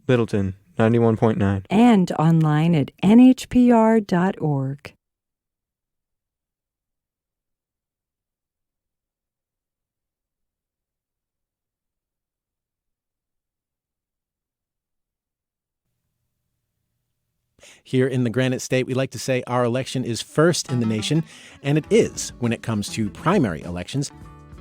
Littleton, 91.9. And online at NHPR.org. Here in the Granite State, we like to say our election is first in the nation, and it is when it comes to primary elections.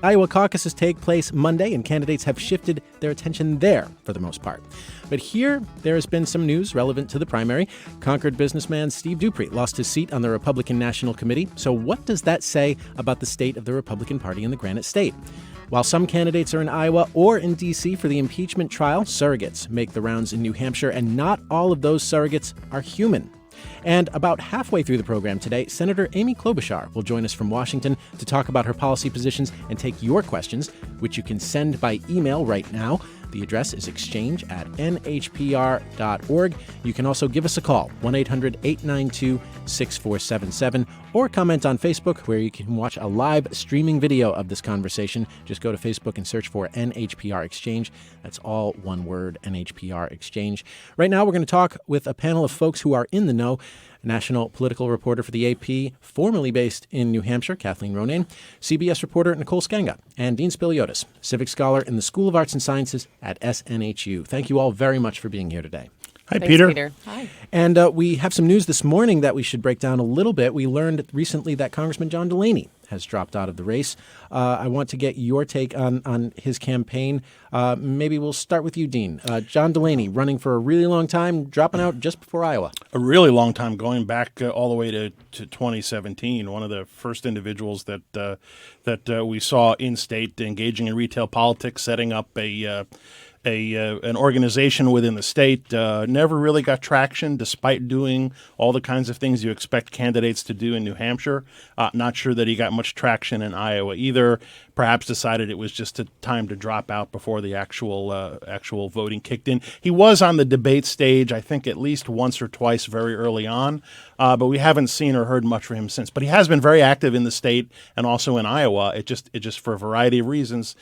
Iowa caucuses take place Monday, and candidates have shifted their attention there for the most part. But here, there has been some news relevant to the primary. Concord businessman Steve Dupree lost his seat on the Republican National Committee. So what does that say about the state of the Republican Party in the Granite State? While some candidates are in Iowa or in D.C. for the impeachment trial, surrogates make the rounds in New Hampshire, and not all of those surrogates are human. And about halfway through the program today, Senator Amy Klobuchar will join us from Washington to talk about her policy positions and take your questions, which you can send by email right now. The address is exchange@nhpr.org. You can also give us a call, 1-800-892-6477, or comment on Facebook, where you can watch a live streaming video of this conversation. Just go to Facebook and search for NHPR Exchange. That's all one word, NHPR Exchange. Right now, we're going to talk with a panel of folks who are in the know. National political reporter for the AP, formerly based in New Hampshire, Kathleen Ronayne, CBS reporter Nicole Sganga, and Dean Spiliotes, civic scholar in the School of Arts and Sciences at SNHU. Thank you all very much for being here today. Hi, Thanks, Peter. Hi. And we have some news this morning that we should break down a little bit. We learned recently that Congressman John Delaney has dropped out of the race. I want to get your take on his campaign. Maybe we'll start with you, Dean. John Delaney, running for a really long time, dropping out just before Iowa. A really long time, going back all the way to 2017. One of the first individuals that we saw in state engaging in retail politics, setting up an organization within the state, never really got traction despite doing all the kinds of things you expect candidates to do in New Hampshire. Not sure that he got much traction in Iowa either. Perhaps decided it was just a time to drop out before the actual voting kicked in. He was on the debate stage, I think, at least once or twice very early on, but we haven't seen or heard much from him since. But he has been very active in the state and also in Iowa. It just for a variety of reasons,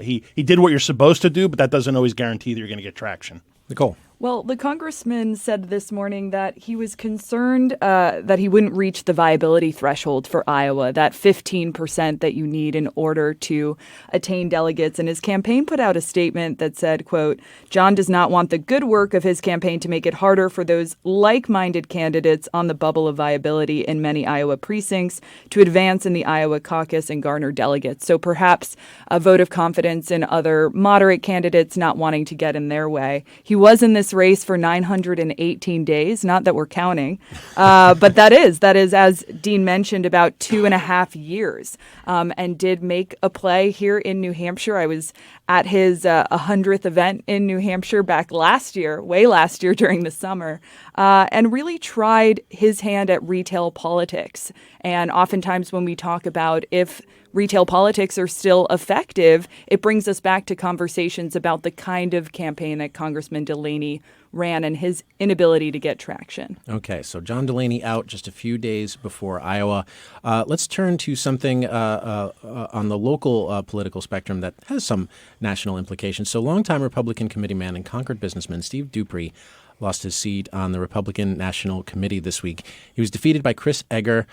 he did what you're supposed to do, but that doesn't always guarantee that you're going to get traction. Nicole. Well, the congressman said this morning that he was concerned that he wouldn't reach the viability threshold for Iowa, that 15% that you need in order to attain delegates. And his campaign put out a statement that said, quote, John does not want the good work of his campaign to make it harder for those like-minded candidates on the bubble of viability in many Iowa precincts to advance in the Iowa caucus and garner delegates. So perhaps a vote of confidence in other moderate candidates not wanting to get in their way. He was in this race for 918 days, not that we're counting, but that is, as Dean mentioned, about 2.5 years, and did make a play here in New Hampshire. I was at his 100th event in New Hampshire back way last year during the summer, and really tried his hand at retail politics. And oftentimes when we talk about if retail politics are still effective, it brings us back to conversations about the kind of campaign that Congressman Delaney ran and his inability to get traction. Okay, so John Delaney out just a few days before Iowa. Let's turn to something on the local political spectrum that has some national implications. So longtime Republican committeeman and Concord businessman Steve Dupree lost his seat on the Republican National Committee this week. He was defeated by Chris Egger.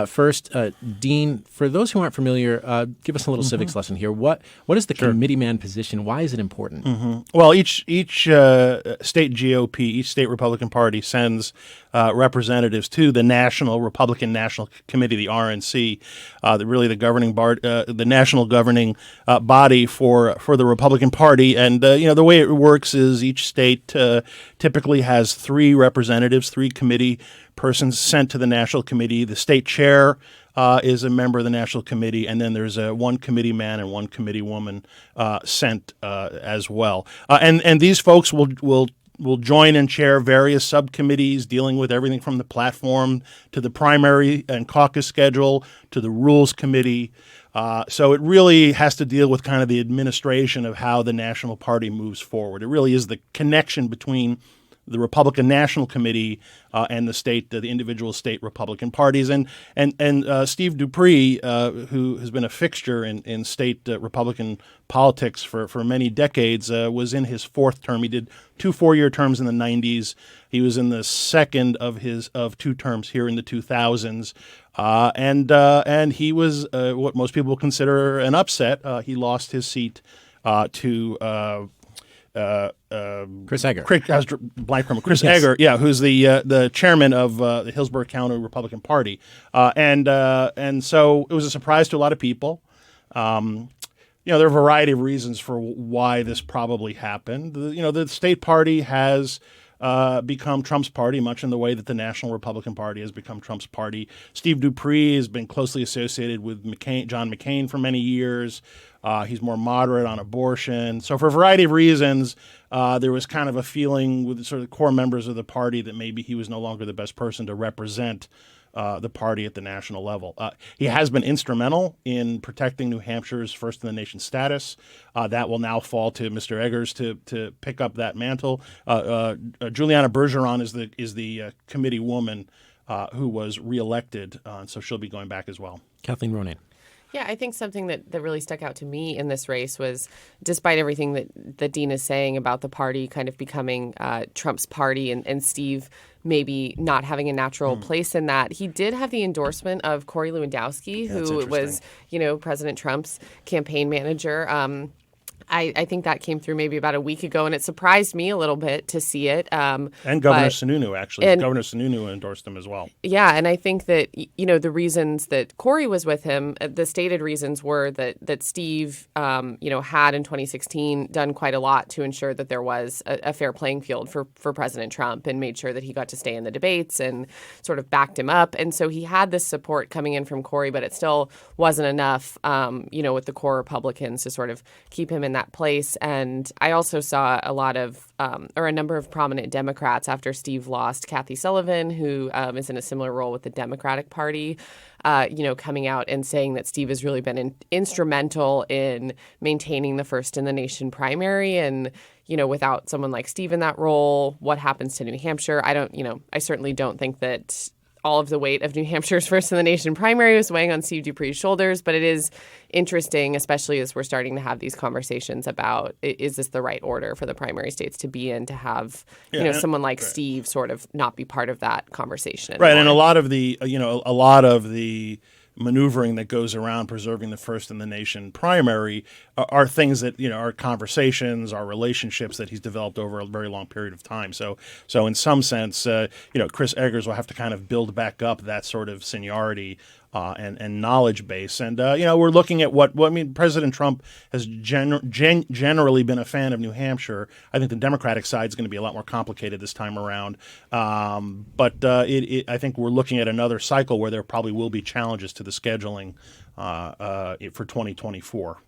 First, Dean, for those who aren't familiar, give us a little civics lesson here. What is the committeeman position? Why is it important? Well, each state GOP, each state Republican Party sends representatives to the Republican National Committee, the RNC, really the governing the national governing body for the Republican Party. And the way it works is each state typically has 3 representatives, 3 committee persons sent to the National Committee. The state chair is a member of the National Committee, and then there's one committee man and one committee woman sent as well. And these folks will join and chair various subcommittees dealing with everything from the platform to the primary and caucus schedule to the rules committee. So it really has to deal with kind of the administration of how the National Party moves forward. It really is the connection between the Republican National Committee and the individual state Republican parties. And Steve Dupree, who has been a fixture in state Republican politics for many decades, was in his fourth term. He did 2 4-year terms in the 90s. He was in the second of 2 terms here in the 2000s. And he was what most people consider an upset. He lost his seat to Chris Egger. Chris Egger, yeah, who's the chairman of the Hillsborough County Republican Party, and so it was a surprise to a lot of people. There are a variety of reasons for why this probably happened. The state party has become Trump's party, much in the way that the National Republican Party has become Trump's party. Steve Dupree has been closely associated with John McCain for many years. He's more moderate on abortion. So for a variety of reasons, there was kind of a feeling with sort of the core members of the party that maybe he was no longer the best person to represent the party at the national level. He has been instrumental in protecting New Hampshire's first-in-the-nation status. That will now fall to Mr. Eggers to pick up that mantle. Juliana Bergeron is the committee woman who was reelected, so she'll be going back as well. Kathleen, Ronayne. Yeah, I think something that really stuck out to me in this race was, despite everything that Dean is saying about the party kind of becoming Trump's party and Steve maybe not having a natural place in that, he did have the endorsement of Corey Lewandowski, who was, President Trump's campaign manager. I think that came through maybe about a week ago, and it surprised me a little bit to see it. And Governor Sununu, actually. Governor Sununu endorsed him as well. Yeah, and I think that, the reasons that Corey was with him, the stated reasons were that Steve, had in 2016 done quite a lot to ensure that there was a fair playing field for President Trump and made sure that he got to stay in the debates and sort of backed him up. And so he had this support coming in from Corey, but it still wasn't enough, with the core Republicans to sort of keep him in that place. And I also saw a number of prominent Democrats after Steve lost, Kathy Sullivan, who is in a similar role with the Democratic Party, coming out and saying that Steve has really been instrumental in maintaining the first-in-the-nation primary. And, without someone like Steve in that role, what happens to New Hampshire? I certainly don't think that all of the weight of New Hampshire's first-in-the-nation primary was weighing on Steve Dupree's shoulders, but it is interesting, especially as we're starting to have these conversations about, is this the right order for the primary states to be in, to have someone like Steve sort of not be part of that conversation anymore. Right, and a lot of the maneuvering that goes around preserving the first-in-the-nation primary are things that, are conversations, are relationships that he's developed over a very long period of time. So in some sense, Chris Eggers will have to kind of build back up that sort of seniority and knowledge base. And, we're looking at President Trump has generally been a fan of New Hampshire. I think the Democratic side is going to be a lot more complicated this time around. But I think we're looking at another cycle where there probably will be challenges to the scheduling for 2024.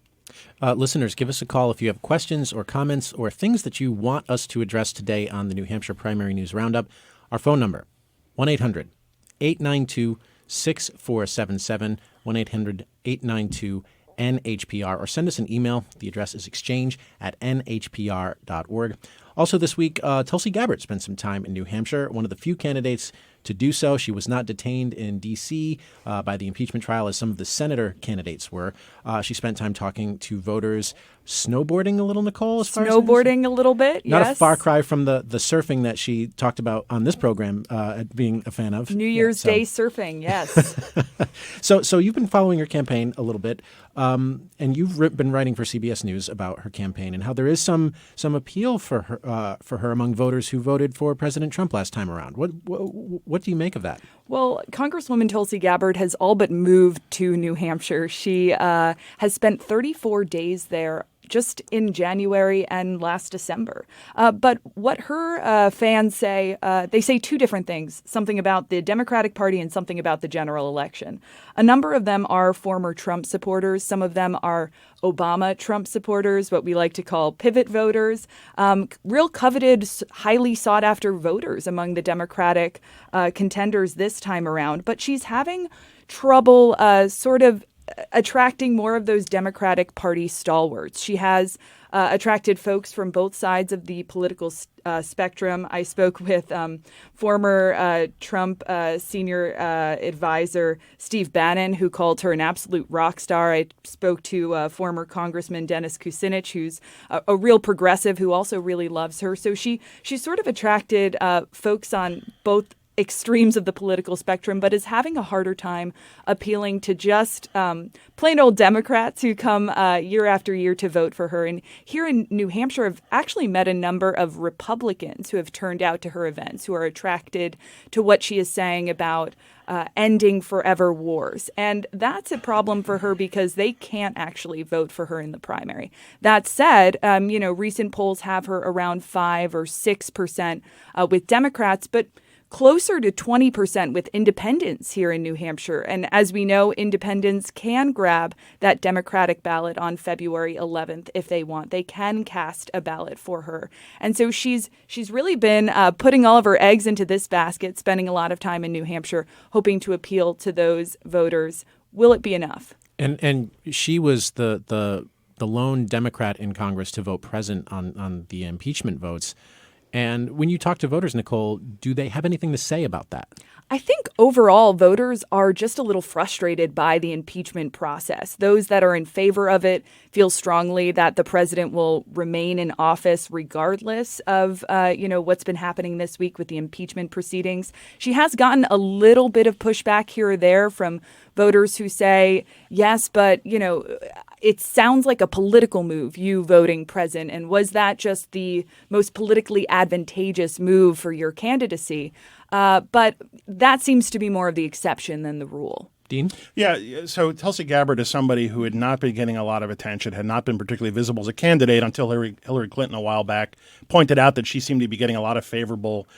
Listeners, give us a call if you have questions or comments or things that you want us to address today on the New Hampshire Primary News Roundup. Our phone number, 1-800-892-6477, 1-800-892-NHPR, or send us an email. The address is exchange@nhpr.org. Also this week, Tulsi Gabbard spent some time in New Hampshire, one of the few candidates to do so. She was not detained in D.C. By the impeachment trial as some of the senator candidates were. She spent time talking to voters, snowboarding a little, Nicole, as far as snowboarding a little bit, Not yes. a far cry from the surfing that she talked about on this program being a fan of. New Year's Day surfing, yes. So you've been following her campaign a little bit, and you've been writing for CBS News about her campaign and how there is some appeal for her among voters who voted for President Trump last time around. What do you make of that? Well, Congresswoman Tulsi Gabbard has all but moved to New Hampshire. She has spent 34 days there just in January and last December. But what her fans say, they say two different things, something about the Democratic Party and something about the general election. A number of them are former Trump supporters. Some of them are Obama Trump supporters, what we like to call pivot voters, real coveted, highly sought after voters among the Democratic contenders this time around. But she's having trouble sort of attracting more of those Democratic Party stalwarts. She has attracted folks from both sides of the political spectrum. I spoke with former Trump senior advisor Steve Bannon, who called her an absolute rock star. I spoke to former Congressman Dennis Kucinich, who's a real progressive who also really loves her. So she's sort of attracted folks on both extremes of the political spectrum, but is having a harder time appealing to just plain old Democrats who come year after year to vote for her. And here in New Hampshire, I've actually met a number of Republicans who have turned out to her events, who are attracted to what she is saying about ending forever wars. And that's a problem for her because they can't actually vote for her in the primary. That said, recent polls have her around 5 or 6% with Democrats, but closer to 20% with independents here in New Hampshire. And as we know, independents can grab that Democratic ballot on February 11th if they want. They can cast a ballot for her. And so she's really been putting all of her eggs into this basket, spending a lot of time in New Hampshire, hoping to appeal to those voters. Will it be enough? And she was the lone Democrat in Congress to vote present on the impeachment votes. And when you talk to voters, Nicole, do they have anything to say about that? I think overall voters are just a little frustrated by the impeachment process. Those that are in favor of it feel strongly that the president will remain in office regardless of, what's been happening this week with the impeachment proceedings. She has gotten a little bit of pushback here or there from voters who say, yes, but, it sounds like a political move, you voting present. And was that just the most politically advantageous move for your candidacy? But that seems to be more of the exception than the rule. Dean? Yeah, so Tulsi Gabbard is somebody who had not been getting a lot of attention, had not been particularly visible as a candidate until Hillary Clinton a while back pointed out that she seemed to be getting a lot of favorable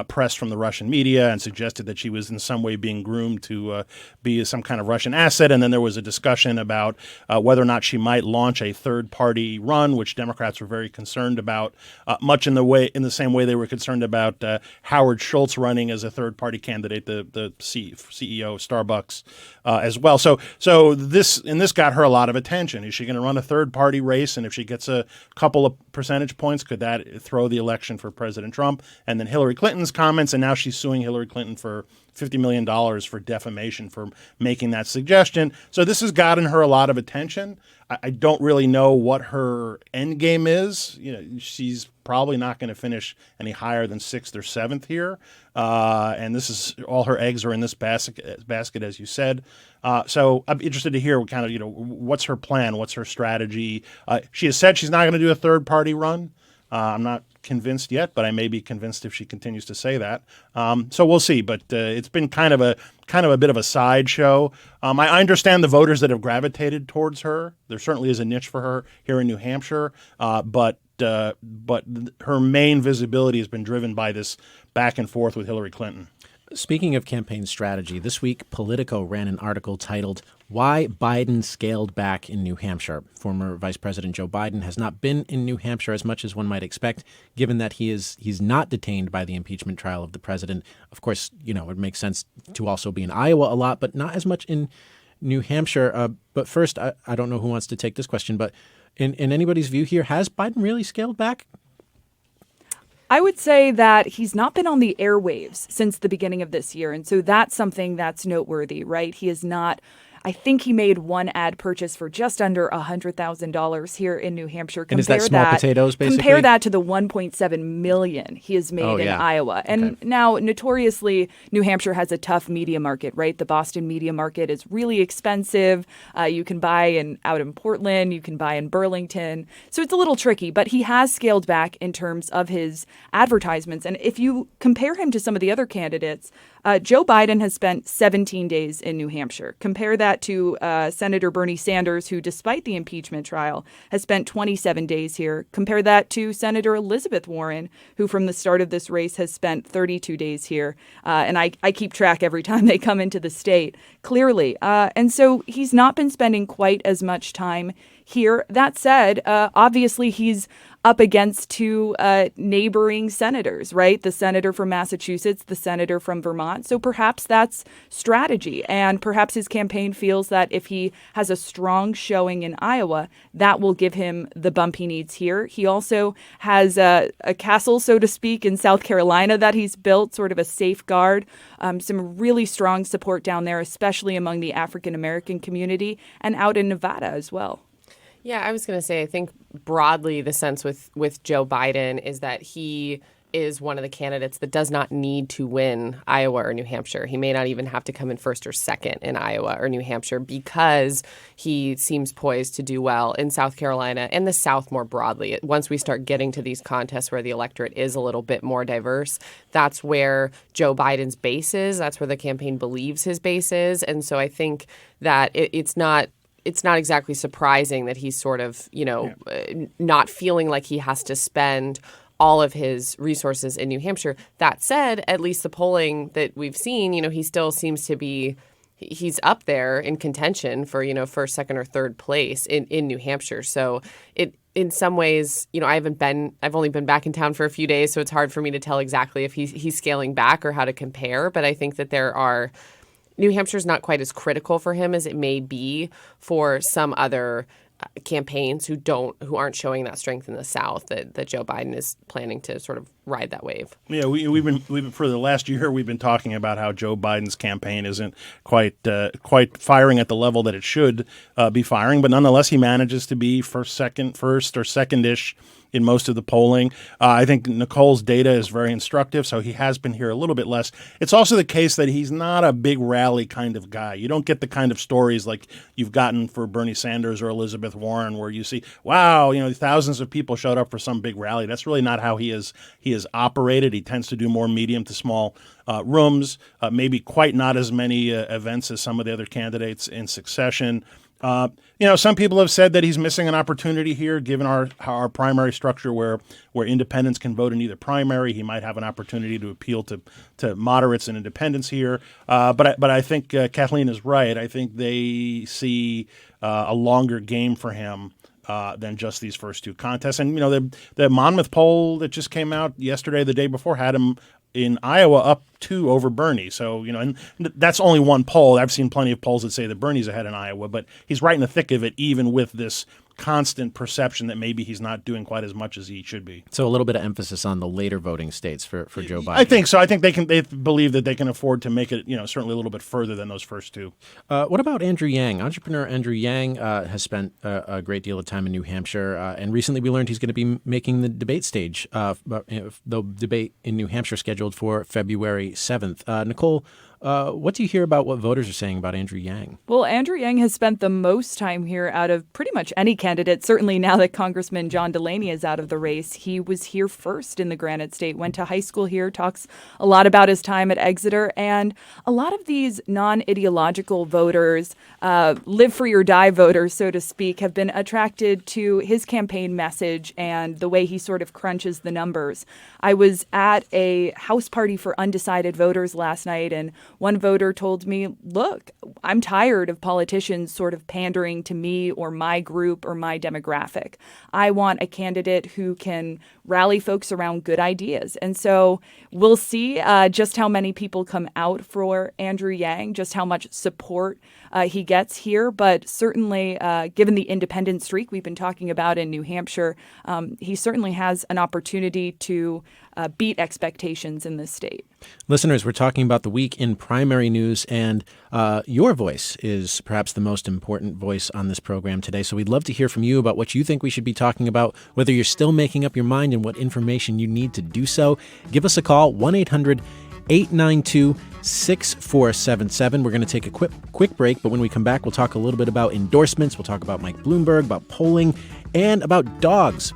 press from the Russian media and suggested that she was in some way being groomed to be some kind of Russian asset. And then there was a discussion about whether or not she might launch a third-party run, which Democrats were very concerned about, much in the same way they were concerned about Howard Schultz running as a third-party candidate, the CEO of Starbucks as well. So this got her a lot of attention. Is she going to run a third-party race? And if she gets a couple of percentage points, could that throw the election for President Trump? And then Hillary Clinton's comments, and now she's suing Hillary Clinton for $50 million for defamation for making that suggestion. So this has gotten her a lot of attention. I don't really know what her end game is. She's probably not going to finish any higher than 6th or 7th here. And this is all her eggs are in this basket, as you said. So I'm interested to hear kind of, what's her plan? What's her strategy? She has said she's not going to do a third party run. I'm not convinced yet, but I may be convinced if she continues to say that. So we'll see. But it's been kind of a bit of a sideshow. I understand the voters that have gravitated towards her. There certainly is a niche for her here in New Hampshire. But her main visibility has been driven by this back and forth with Hillary Clinton. Speaking of campaign strategy, this week Politico ran an article titled "Why Biden Scaled Back in New Hampshire." Former Vice President Joe Biden has not been in New Hampshire as much as one might expect, given that he's not detained by the impeachment trial of the president. Of course, it makes sense to also be in Iowa a lot, but not as much in New Hampshire. But first, I don't know who wants to take this question, but in anybody's view here, has Biden really scaled back? I would say that he's not been on the airwaves since the beginning of this year. And so that's something that's noteworthy, right? He is not. I think he made one ad purchase for just under $100,000 here in New Hampshire. And is that small potatoes, basically? Compare that to the $1.7 million he has made in Iowa. And now, notoriously, New Hampshire has a tough media market, right? The Boston media market is really expensive. You can buy out in Portland. You can buy in Burlington. So it's a little tricky. But he has scaled back in terms of his advertisements. And if you compare him to some of the other candidates, Joe Biden has spent 17 days in New Hampshire. Compare that to Senator Bernie Sanders, who, despite the impeachment trial, has spent 27 days here. Compare that to Senator Elizabeth Warren, who from the start of this race has spent 32 days here. And I keep track every time they come into the state, clearly. And so he's not been spending quite as much time here. That said, obviously he's up against two neighboring senators, right? The senator from Massachusetts, the senator from Vermont. So perhaps that's strategy. And perhaps his campaign feels that if he has a strong showing in Iowa, that will give him the bump he needs here. He also has a castle, so to speak, in South Carolina that he's built, sort of a safeguard. Some really strong support down there, especially among the African-American community and out in Nevada as well. Yeah, I was going to say, I think broadly the sense with Joe Biden is that he is one of the candidates that does not need to win Iowa or New Hampshire. He may not even have to come in first or second in Iowa or New Hampshire because he seems poised to do well in South Carolina and the South more broadly. Once we start getting to these contests where the electorate is a little bit more diverse, that's where Joe Biden's base is. That's where the campaign believes his base is. And so I think that it's not exactly surprising that he's sort of, not feeling like he has to spend all of his resources in New Hampshire. That said, at least the polling that we've seen, he still seems to be, he's up there in contention for, first, second, or third place in New Hampshire. So in some ways, I've only been back in town for a few days, so it's hard for me to tell exactly if he's scaling back or how to compare. But I think that New Hampshire's not quite as critical for him as it may be for some other campaigns who aren't showing that strength in the South that Joe Biden is planning to sort of ride that wave. Yeah, we've been for the last year we've been talking about how Joe Biden's campaign isn't quite firing at the level that it should be firing, but nonetheless he manages to be first or second-ish in most of the polling. I think Nicole's data is very instructive, so he has been here a little bit less. It's also the case that he's not a big rally kind of guy. You don't get the kind of stories like you've gotten for Bernie Sanders or Elizabeth Warren where you see, wow, thousands of people showed up for some big rally. That's really not how he is operated. He tends to do more medium to small rooms, maybe quite not as many events as some of the other candidates in succession. Some people have said that he's missing an opportunity here, given our primary structure where independents can vote in either primary. He might have an opportunity to appeal to moderates and independents here. But I think Kathleen is right. I think they see a longer game for him than just these first two contests. And, the Monmouth poll that just came out yesterday, the day before, had him in Iowa up 2 over Bernie. So, and that's only one poll. I've seen plenty of polls that say that Bernie's ahead in Iowa, but he's right in the thick of it, even with this constant perception that maybe he's not doing quite as much as he should be. So a little bit of emphasis on the later voting states for Joe Biden. I think so. I think they believe that they can afford to make it, certainly a little bit further than those first two. What about Andrew Yang? Entrepreneur Andrew Yang has spent a great deal of time in New Hampshire, and recently we learned he's going to be making the debate stage, the debate in New Hampshire scheduled for February 7th. Nicole, what do you hear about what voters are saying about Andrew Yang? Well, Andrew Yang has spent the most time here out of pretty much any candidate. Certainly now that Congressman John Delaney is out of the race, he was here first in the Granite State, went to high school here, talks a lot about his time at Exeter. And a lot of these non-ideological voters, live free or die voters, so to speak, have been attracted to his campaign message and the way he sort of crunches the numbers. I was at a house party for undecided voters last night, and one voter told me, look, I'm tired of politicians sort of pandering to me or my group or my demographic. I want a candidate who can rally folks around good ideas. And so we'll see just how many people come out for Andrew Yang, just how much support he gets here. But certainly, given the independent streak we've been talking about in New Hampshire, he certainly has an opportunity to beat expectations in this state. Listeners, we're talking about the week in primary news, and your voice is perhaps the most important voice on this program today. So we'd love to hear from you about what you think we should be talking about, whether you're still making up your mind and what information you need to do so. Give us a call, 1-800-892-6477. We're going to take a quick break, but when we come back, we'll talk a little bit about endorsements. We'll talk about Mike Bloomberg, about polling, and about dogs.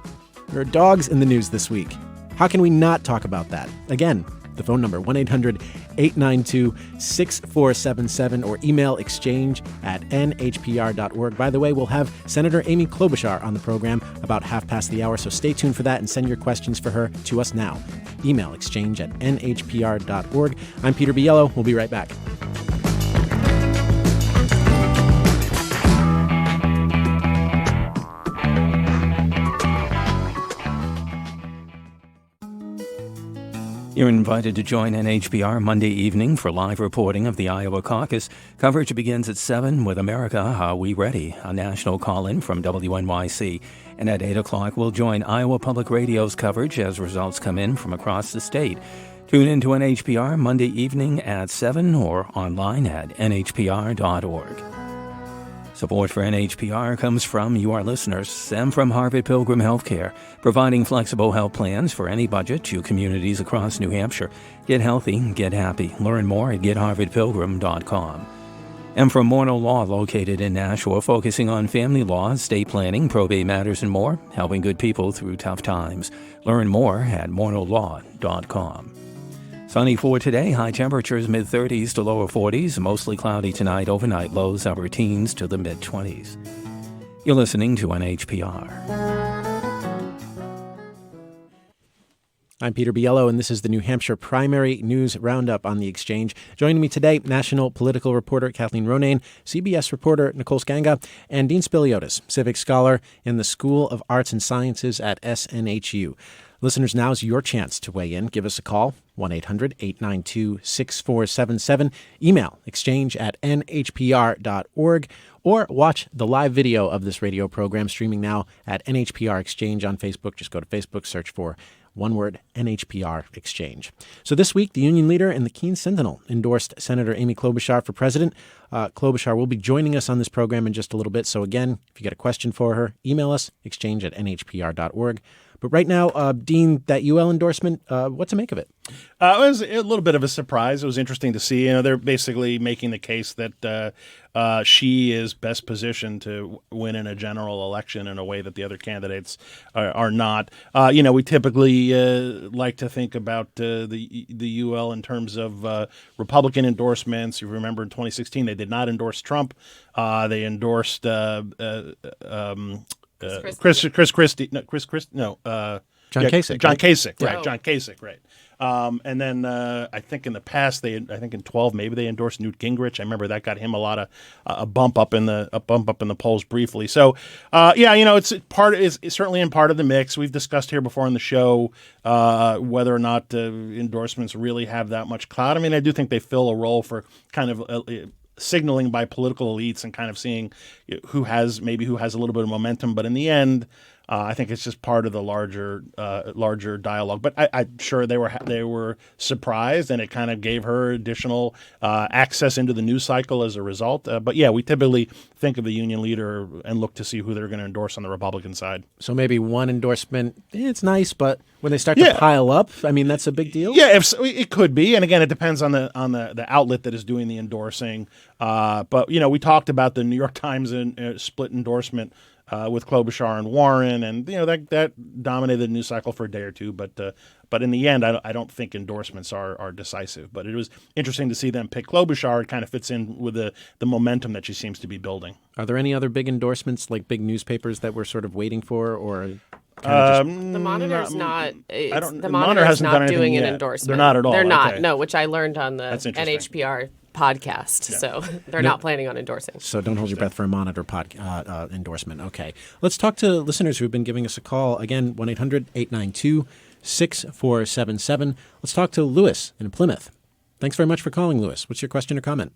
There are dogs in the news this week. How can we not talk about that? Again, the phone number, 1-800-892-6477, or email exchange@nhpr.org. By the way, we'll have Senator Amy Klobuchar on the program about 1:30, so stay tuned for that and send your questions for her to us now. Email exchange@nhpr.org. I'm Peter Biello. We'll be right back. You're invited to join NHPR Monday evening for live reporting of the Iowa caucus. Coverage begins at 7 with America, Are We Ready? A national call-in from WNYC. And at 8 o'clock, we'll join Iowa Public Radio's coverage as results come in from across the state. Tune in to NHPR Monday evening at 7 or online at nhpr.org. Support for NHPR comes from you, our listeners, and from Harvard Pilgrim Healthcare, providing flexible health plans for any budget to communities across New Hampshire. Get healthy, get happy. Learn more at getharvardpilgrim.com. And from Morneau Law, located in Nashua, focusing on family law, estate planning, probate matters, and more, helping good people through tough times. Learn more at morneaulaw.com. Sunny for today, high temperatures mid-30s to lower 40s, mostly cloudy tonight, overnight lows upper teens to the mid-20s. You're listening to NHPR. I'm Peter Biello, and this is the New Hampshire Primary News Roundup on the Exchange. Joining me today, national political reporter Kathleen Ronayne, CBS reporter Nicole Sganga, and Dean Spiliotes, civic scholar in the School of Arts and Sciences at SNHU. Listeners, now's your chance to weigh in. Give us a call, 1-800-892-6477. Email exchange@nhpr.org, or watch the live video of this radio program streaming now at NHPR Exchange on Facebook. Just go to Facebook, search for one word, NHPR Exchange. So this week, the union leader and the Keene Sentinel endorsed Senator Amy Klobuchar for president. Klobuchar will be joining us on this program in just a little bit. So again, if you got a question for her, email us, exchange@nhpr.org. But right now, Dean, that UL endorsement, what to make of it? It was a little bit of a surprise. It was interesting to see. They're basically making the case that she is best positioned to win in a general election in a way that the other candidates are not. We typically like to think about the UL in terms of Republican endorsements. You remember in 2016, they did not endorse Trump. They endorsed Chris Christie. John Kasich. John Kasich, right? Oh. John Kasich, right? And then I think in the past, I think in 12 maybe they endorsed Newt Gingrich. I remember that got him a lot of a bump up in the polls briefly. So it's certainly in part of the mix. We've discussed here before on the show whether or not endorsements really have that much clout. I mean, I do think they fill a role for kind of signaling by political elites and kind of seeing who has a little bit of momentum. But in the end, I think it's just part of the larger dialogue. But I'm sure they were surprised, and it kind of gave her additional access into the news cycle as a result. But yeah, we typically think of the union leader and look to see who they're going to endorse on the Republican side. So maybe one endorsement, it's nice, but when they start to pile up, I mean, that's a big deal? Yeah, it could be. And again, it depends on the outlet that is doing the endorsing. But, we talked about the New York Times split endorsement with Klobuchar and Warren, and that dominated the news cycle for a day or two. But in the end, I don't think endorsements are decisive. But it was interesting to see them pick Klobuchar. It kind of fits in with the momentum that she seems to be building. Are there any other big endorsements, like big newspapers that we're sort of waiting for, or? The Monitor's not. The Monitor's not doing an endorsement. They're not at all. They're not. Okay. No, which I learned on the NHPR podcast. Yeah. So they're not planning on endorsing. So don't hold your breath for a Monitor endorsement. Okay. Let's talk to listeners who've been giving us a call. Again, 1-800-892-6477. Let's talk to Lewis in Plymouth. Thanks very much for calling, Lewis. What's your question or comment?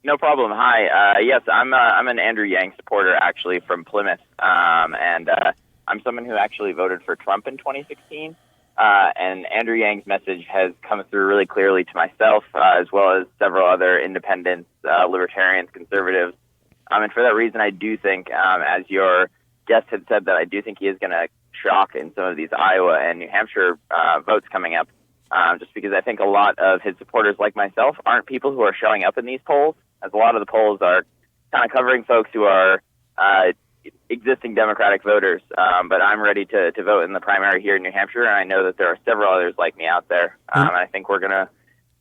No problem. Hi. Yes, I'm an Andrew Yang supporter, actually, from Plymouth. And I'm someone who actually voted for Trump in 2016. And Andrew Yang's message has come through really clearly to myself, as well as several other independents, libertarians, conservatives. And for that reason, I do think, as your guest had said, that I do think he is going to shock in some of these Iowa and New Hampshire votes coming up, just because I think a lot of his supporters, like myself, aren't people who are showing up in these polls, as a lot of the polls are kind of covering folks who are existing Democratic voters, but I'm ready to vote in the primary here in New Hampshire, and I know that there are several others like me out there. And I think we're going to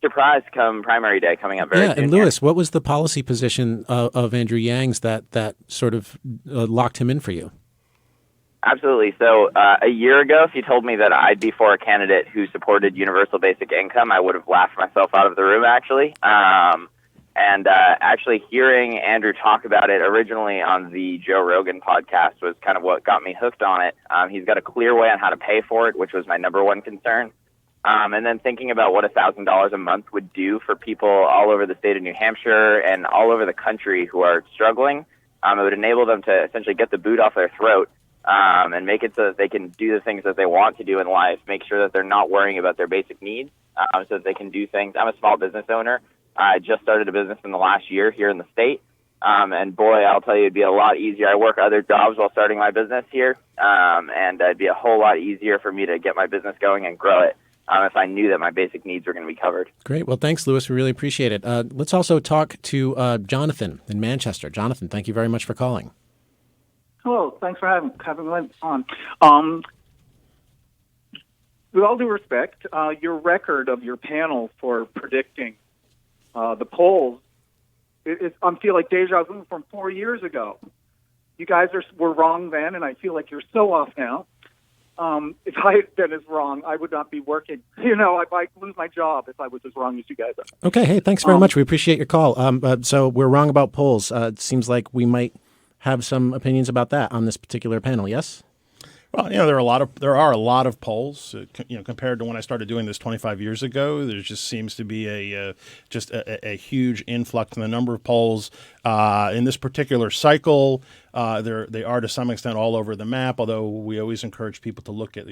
surprise come primary day coming up very soon. And Lewis, what was the policy position of Andrew Yang's that sort of locked him in for you? Absolutely. So a year ago, if you told me that I'd be for a candidate who supported universal basic income, I would have laughed myself out of the room, actually. And actually hearing Andrew talk about it originally on the Joe Rogan podcast was kind of what got me hooked on it. He's got a clear way on how to pay for it, which was my number one concern. And then thinking about what $1,000 a month would do for people all over the state of New Hampshire and all over the country who are struggling. It would enable them to essentially get the boot off their throat and make it so that they can do the things that they want to do in life, make sure that they're not worrying about their basic needs so that they can do things. I'm a small business owner. I just started a business in the last year here in the state. And boy, I'll tell you, it'd be a lot easier. I work other jobs while starting my business here, and it'd be a whole lot easier for me to get my business going and grow it if I knew that my basic needs were going to be covered. Great. Well, thanks, Lewis. We really appreciate it. Let's also talk to Jonathan in Manchester. Jonathan, thank you very much for calling. Hello. Thanks for having me on. With all due respect, your record of your panel for predicting the polls, I feel like deja vu from 4 years ago. You guys were wrong then, and I feel like you're so off now. If I had been as wrong, I would not be working. I might lose my job if I was as wrong as you guys are. Okay. Hey, thanks very much. We appreciate your call. So we're wrong about polls. It seems like we might have some opinions about that on this particular panel. Yes? Well, there are a lot of polls. Compared to when I started doing this 25 years ago, there just seems to be a huge influx in the number of polls in this particular cycle. They are to some extent all over the map. Although we always encourage people to look at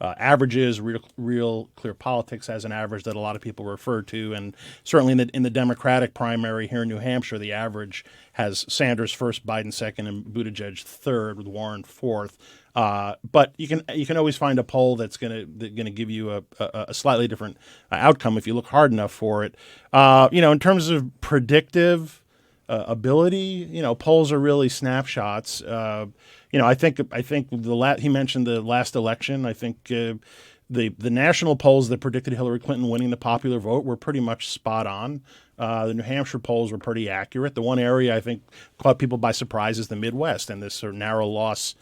averages. Real Clear Politics has an average that a lot of people refer to, and certainly in the Democratic primary here in New Hampshire, the average has Sanders first, Biden second, and Buttigieg third, with Warren fourth. But you can always find a poll that's gonna give you a slightly different outcome if you look hard enough for it. In terms of predictive ability, polls are really snapshots. I think he mentioned the last election. I think the national polls that predicted Hillary Clinton winning the popular vote were pretty much spot on. The New Hampshire polls were pretty accurate. The one area I think caught people by surprise is the Midwest and this sort of narrow loss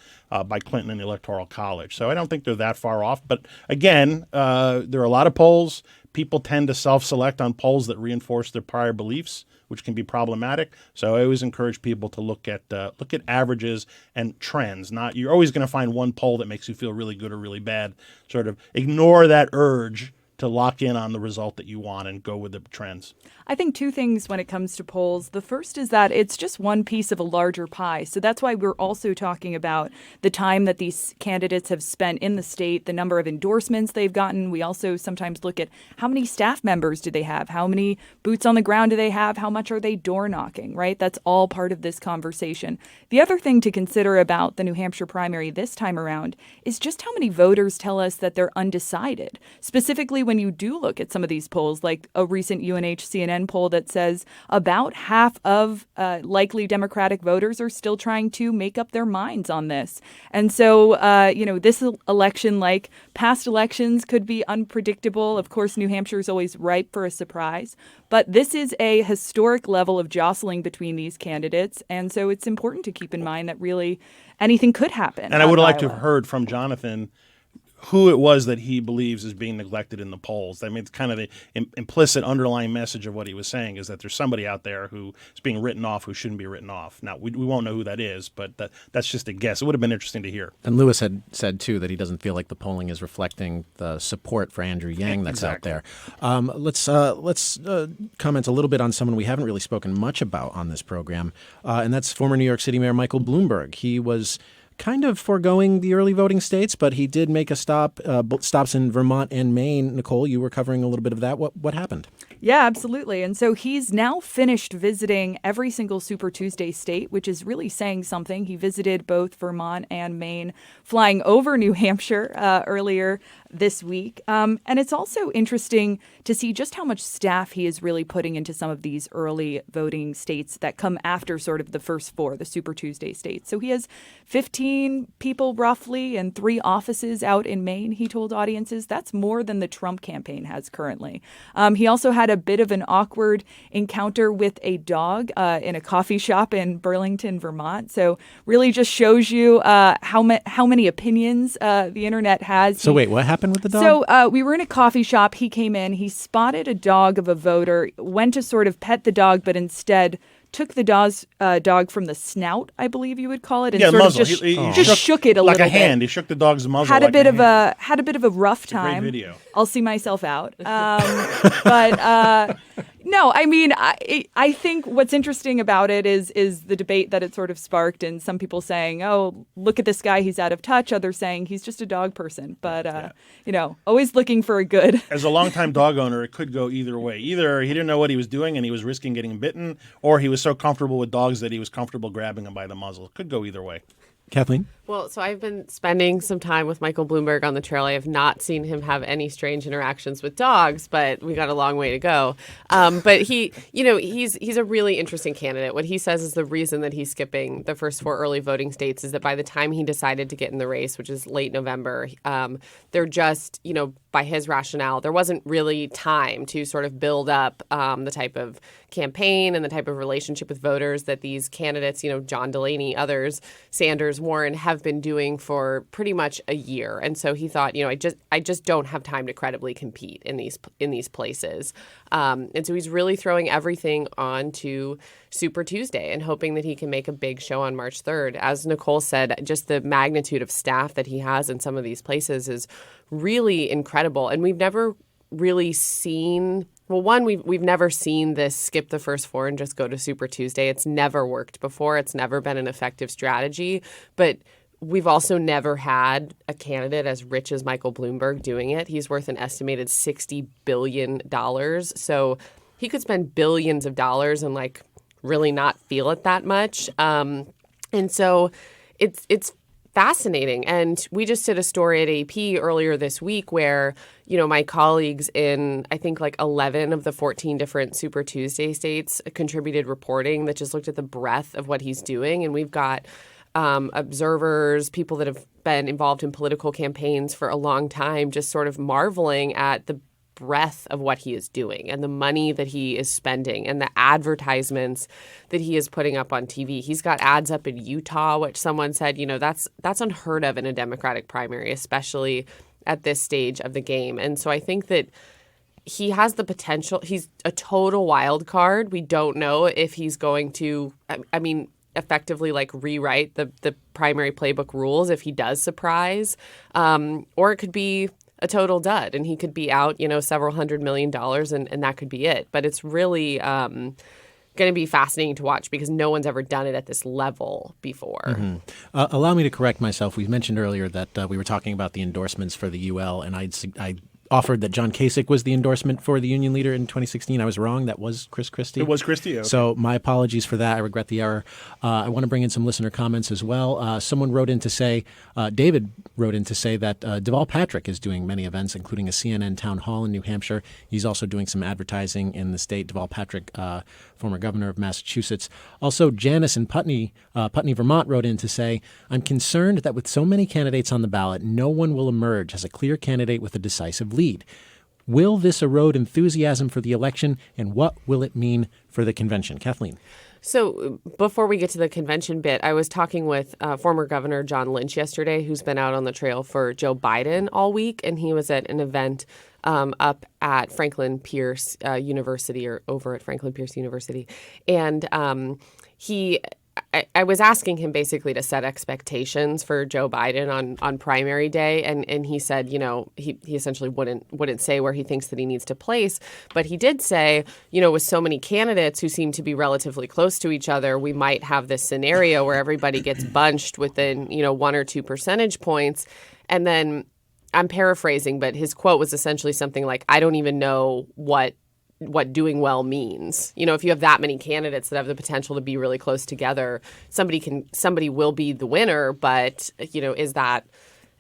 by Clinton in the Electoral College. So I don't think they're that far off. But again, there are a lot of polls. People tend to self-select on polls that reinforce their prior beliefs, which can be problematic. So I always encourage people to look at averages and trends. You're always going to find one poll that makes you feel really good or really bad. Sort of ignore that urge to lock in on the result that you want and go with the trends. I think two things when it comes to polls. The first is that it's just one piece of a larger pie. So that's why we're also talking about the time that these candidates have spent in the state, the number of endorsements they've gotten. We also sometimes look at how many staff members do they have? How many boots on the ground do they have? How much are they door knocking, right? That's all part of this conversation. The other thing to consider about the New Hampshire primary this time around is just how many voters tell us that they're undecided. Specifically, when you do look at some of these polls, like a recent UNH CNN poll that says about half of likely Democratic voters are still trying to make up their minds on this. And so, this election, like past elections, could be unpredictable. Of course, New Hampshire is always ripe for a surprise. But this is a historic level of jostling between these candidates. And so it's important to keep in mind that really anything could happen. And I would like to have heard from Jonathan who it was that he believes is being neglected in the polls. I mean, it's kind of the implicit underlying message of what he was saying is that there's somebody out there who is being written off who shouldn't be written off. Now, we won't know who that is, but that's just a guess. It would have been interesting to hear. And Lewis had said, too, that he doesn't feel like the polling is reflecting the support for Andrew Yang that's exactly out there. Let's comment a little bit on someone we haven't really spoken much about on this program, and that's former New York City Mayor Michael Bloomberg. He was kind of foregoing the early voting states, but he did make a stops in Vermont and Maine. Nicole, you were covering a little bit of that. What happened? Yeah, absolutely. And so he's now finished visiting every single Super Tuesday state, which is really saying something. He visited both Vermont and Maine, flying over New Hampshire earlier this week. And it's also interesting to see just how much staff he is really putting into some of these early voting states that come after sort of the first four, the Super Tuesday states. So he has 15 people roughly and 3 offices out in Maine, he told audiences. That's more than the Trump campaign has currently. He also had a bit of an awkward encounter with a dog in a coffee shop in Burlington, Vermont. So really just shows you how many opinions the internet has. So wait, what happened with the dog? So we were in a coffee shop. He came in. He spotted a dog of a voter, went to sort of pet the dog, but instead took the dog from the snout, I believe you would call it, and Yeah, sort muzzle. of He just shook it a like little a hand. bit. He shook the dog's muzzle. Had like a bit a of hand. a rough It's a great time. video. I'll see myself out. But no, I mean, I think what's interesting about it is the debate that it sort of sparked, and some people saying, "Oh, look at this guy, he's out of touch." Others saying he's just a dog person. But always looking for a good. As a longtime dog owner, it could go either way. Either he didn't know what he was doing and he was risking getting bitten, or he was so comfortable with dogs that he was comfortable grabbing them by the muzzle. It could go either way. Kathleen? Well, so I've been spending some time with Michael Bloomberg on the trail. I have not seen him have any strange interactions with dogs, but we got a long way to go. But he's a really interesting candidate. What he says is the reason that he's skipping the first 4 early voting states is that by the time he decided to get in the race, which is late November, they're just, by his rationale, there wasn't really time to sort of build up the type of campaign and the type of relationship with voters that these candidates, John Delaney, others, Sanders, Warren, have been doing for pretty much a year. And so he thought, I just don't have time to credibly compete in these places. And so he's really throwing everything onto Super Tuesday and hoping that he can make a big show on March 3rd. As Nicole said, just the magnitude of staff that he has in some of these places is really incredible. And we've never really seen, well, one, we've never seen this skip the first 4 and just go to Super Tuesday. It's never worked before. It's never been an effective strategy. But we've also never had a candidate as rich as Michael Bloomberg doing it. He's worth an estimated $60 billion. So he could spend billions of dollars and really not feel it that much. And so it's fascinating. And we just did a story at AP earlier this week where, my colleagues in, I think, 11 of the 14 different Super Tuesday states contributed reporting that just looked at the breadth of what he's doing. And we've got observers, people that have been involved in political campaigns for a long time, just sort of marveling at the breadth of what he is doing and the money that he is spending and the advertisements that he is putting up on TV. He's got ads up in Utah, which someone said, that's unheard of in a Democratic primary, especially at this stage of the game. And so I think that he has the potential. He's a total wild card. We don't know if he's going to, effectively rewrite the primary playbook rules if he does surprise, or it could be a total dud and he could be out, several $100 million and that could be it. But it's really going to be fascinating to watch because no one's ever done it at this level before. Mm-hmm. Allow me to correct myself. We mentioned earlier that we were talking about the endorsements for the UL, and I offered that John Kasich was the endorsement for the union leader in 2016. I was wrong. That was Chris Christie. It was Christie. Okay. So my apologies for that. I regret the error. I want to bring in some listener comments as well. Someone wrote in to say, David wrote in to say that Deval Patrick is doing many events, including a CNN town hall in New Hampshire. He's also doing some advertising in the state. Deval Patrick, former governor of Massachusetts. Also, Janice in Putney, Vermont, wrote in to say, I'm concerned that with so many candidates on the ballot, no one will emerge as a clear candidate with a decisive lead. Will this erode enthusiasm for the election, and what will it mean for the convention? Kathleen. So before we get to the convention bit, I was talking with former Governor John Lynch yesterday, who's been out on the trail for Joe Biden all week, and he was at an event up at Franklin Pierce University, or over at Franklin Pierce University. And I was asking him basically to set expectations for Joe Biden on primary day, and he said, he essentially wouldn't say where he thinks that he needs to place, but he did say, with so many candidates who seem to be relatively close to each other, we might have this scenario where everybody gets bunched within 1 or 2 percentage points, and then I'm paraphrasing, but his quote was essentially something like, I don't even know what doing well means. If you have that many candidates that have the potential to be really close together, somebody will be the winner, but is that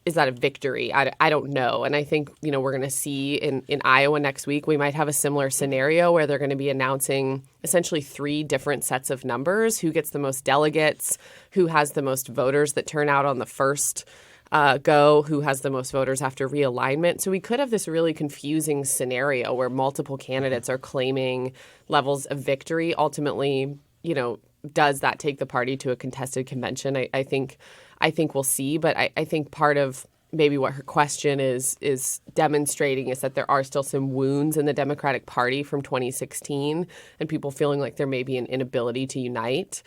a victory? I don't know. And I think we're going to see in Iowa next week, we might have a similar scenario where they're going to be announcing essentially 3 different sets of numbers: who gets the most delegates, who has the most voters that turn out on the first go, who has the most voters after realignment. So we could have this really confusing scenario where multiple candidates are claiming levels of victory. Ultimately, does that take the party to a contested convention? I think we'll see. But I think part of maybe what her question is demonstrating is that there are still some wounds in the Democratic Party from 2016 and people feeling like there may be an inability to unite.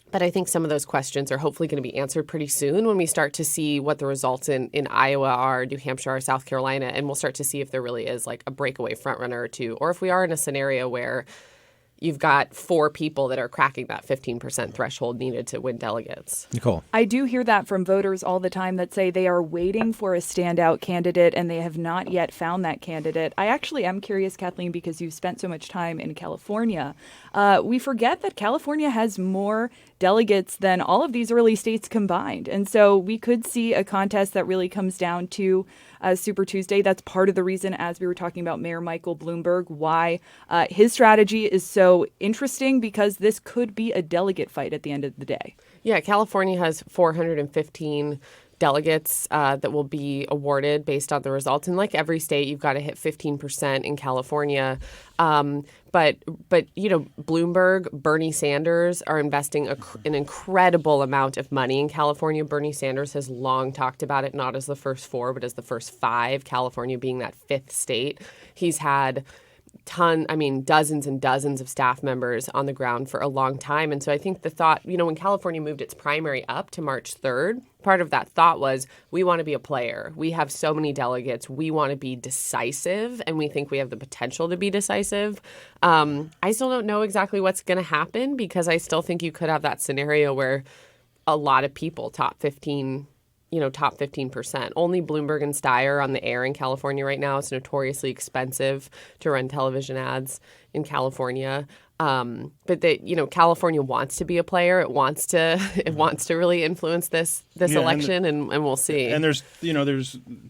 But I think some of those questions are hopefully going to be answered pretty soon when we start to see what the results in Iowa are, New Hampshire, or South Carolina, and we'll start to see if there really is like a breakaway frontrunner or two, or if we are in a scenario where you've got 4 people that are cracking that 15% threshold needed to win delegates. Nicole. I do hear that from voters all the time that say they are waiting for a standout candidate and they have not yet found that candidate. I actually am curious, Kathleen, because you've spent so much time in California. We forget that California has more delegates than all of these early states combined. And so we could see a contest that really comes down to Super Tuesday. That's part of the reason, as we were talking about Mayor Michael Bloomberg, why his strategy is so interesting, because this could be a delegate fight at the end of the day. Yeah, California has 415 delegates that will be awarded based on the results. And like every state, you've got to hit 15% in California. But you know, Bloomberg, Bernie Sanders are investing an incredible amount of money in California. Bernie Sanders has long talked about it, not as the first 4, but as the first 5, California being that 5th state. He's had dozens and dozens of staff members on the ground for a long time. And so I think the thought, you know, when California moved its primary up to March 3rd, part of that thought was, we want to be a player. We have so many delegates. We want to be decisive, and we think we have the potential to be decisive. I still don't know exactly what's going to happen, because I still think you could have that scenario where a lot of people, top 15%. Only Bloomberg and Steyer on the air in California right now. It's notoriously expensive to run television ads in California. But California wants to be a player. It wants to really influence this election, and we'll see. And there's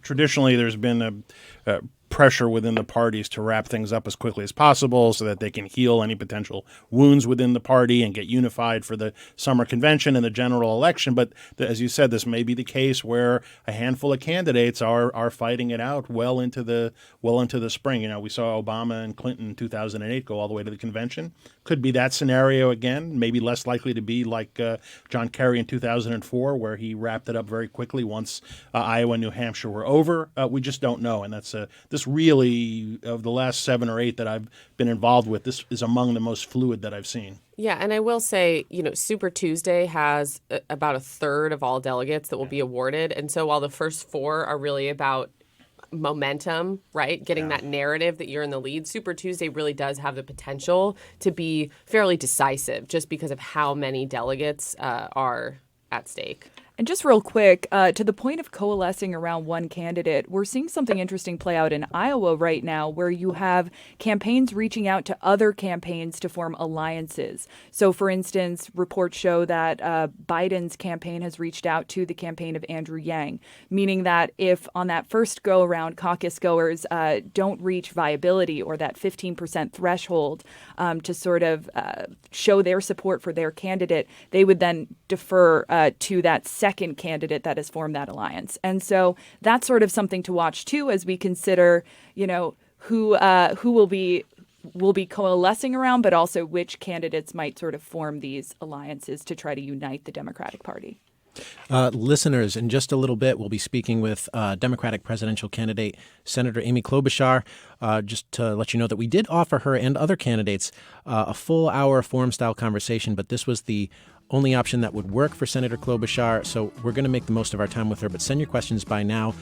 traditionally been a pressure within the parties to wrap things up as quickly as possible so that they can heal any potential wounds within the party and get unified for the summer convention and the general election. But as you said, this may be the case where a handful of candidates are fighting it out well into the spring. You know, we saw Obama and Clinton in 2008 go all the way to the convention. Could be that scenario again, maybe less likely to be like John Kerry in 2004, where he wrapped it up very quickly once Iowa and New Hampshire were over. We just don't know. And that's this really, of the last 7 or 8 that I've been involved with, this is among the most fluid that I've seen. Yeah, and I will say, Super Tuesday has about a third of all delegates that will be awarded. And so while the first 4 are really about momentum, right? Getting that narrative that you're in the lead. Super Tuesday really does have the potential to be fairly decisive just because of how many delegates are at stake. And just real quick, to the point of coalescing around one candidate, we're seeing something interesting play out in Iowa right now, where you have campaigns reaching out to other campaigns to form alliances. So, for instance, reports show that Biden's campaign has reached out to the campaign of Andrew Yang, meaning that if on that first go-around caucus goers don't reach viability or that 15% threshold to sort of show their support for their candidate, they would then defer to that second candidate that has formed that alliance. And so that's sort of something to watch too, as we consider, who will be coalescing around, but also which candidates might sort of form these alliances to try to unite the Democratic Party. Listeners, in just a little bit, we'll be speaking with Democratic presidential candidate Senator Amy Klobuchar. Just to let you know that we did offer her and other candidates a full hour forum-style conversation, but this was the only option that would work for Senator Klobuchar, so we're going to make the most of our time with her. But send your questions by email,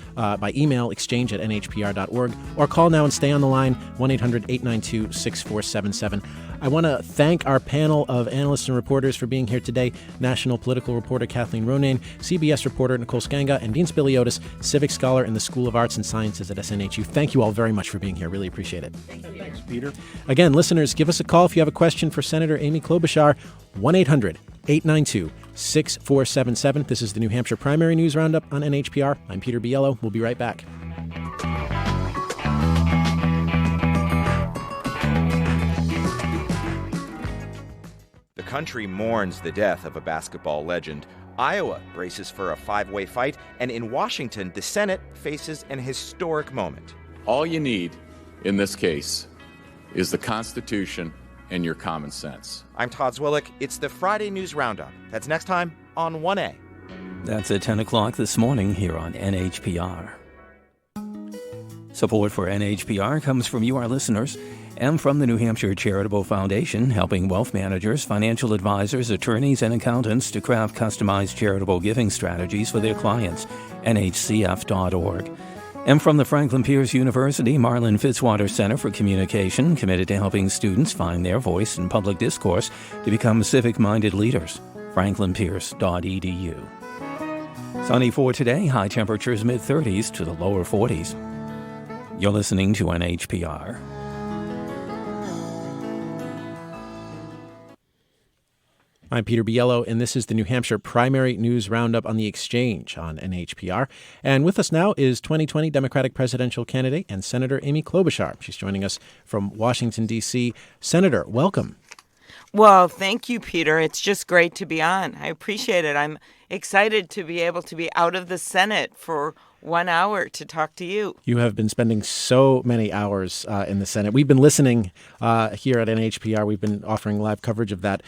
exchange@nhpr.org, or call now and stay on the line, 1-800-892-6477. I want to thank our panel of analysts and reporters for being here today. National political reporter Kathleen Ronayne, CBS reporter Nicole Sganga, and Dean Spiliotes, civic scholar in the School of Arts and Sciences at SNHU. Thank you all very much for being here. Really appreciate it. Thanks, Peter. Again, listeners, give us a call if you have a question for Senator Amy Klobuchar, 1-800-892-6477. This is the New Hampshire Primary News Roundup on NHPR. I'm Peter Biello. We'll be right back. The country mourns the death of a basketball legend. Iowa braces for a 5-way fight, and in Washington, the Senate faces an historic moment. All you need in this case is the Constitution and your common sense. I'm Todd Zwillick. It's the Friday News Roundup. That's next time on 1A. That's at 10 o'clock this morning here on NHPR. Support for NHPR comes from you, our listeners, and from the New Hampshire Charitable Foundation, helping wealth managers, financial advisors, attorneys, and accountants to craft customized charitable giving strategies for their clients. NHCF.org. And from the Franklin Pierce University Marlin Fitzwater Center for Communication, committed to helping students find their voice in public discourse to become civic-minded leaders. franklinpierce.edu. Sunny for today, high temperatures mid-30s to the lower 40s. You're listening to NHPR. I'm Peter Biello, and this is the New Hampshire Primary News Roundup on the Exchange on NHPR. And with us now is 2020 Democratic presidential candidate and Senator Amy Klobuchar. She's joining us from Washington, D.C. Senator, welcome. Well, thank you, Peter. It's just great to be on. I appreciate it. I'm excited to be able to be out of the Senate for 1 hour to talk to you. You have been spending so many hours in the Senate. We've been listening here at NHPR. We've been offering live coverage of that.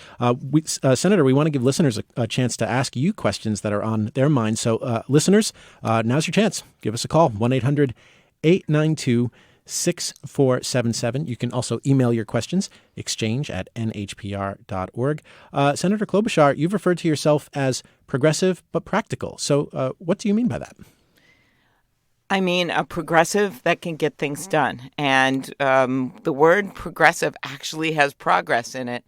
Senator, we want to give listeners a chance to ask you questions that are on their minds. So listeners, now's your chance. Give us a call, 1-800-892-6477. You can also email your questions, exchange@nhpr.org. Senator Klobuchar, you've referred to yourself as progressive but practical. So what do you mean by that? I mean, a progressive that can get things done. And the word progressive actually has progress in it.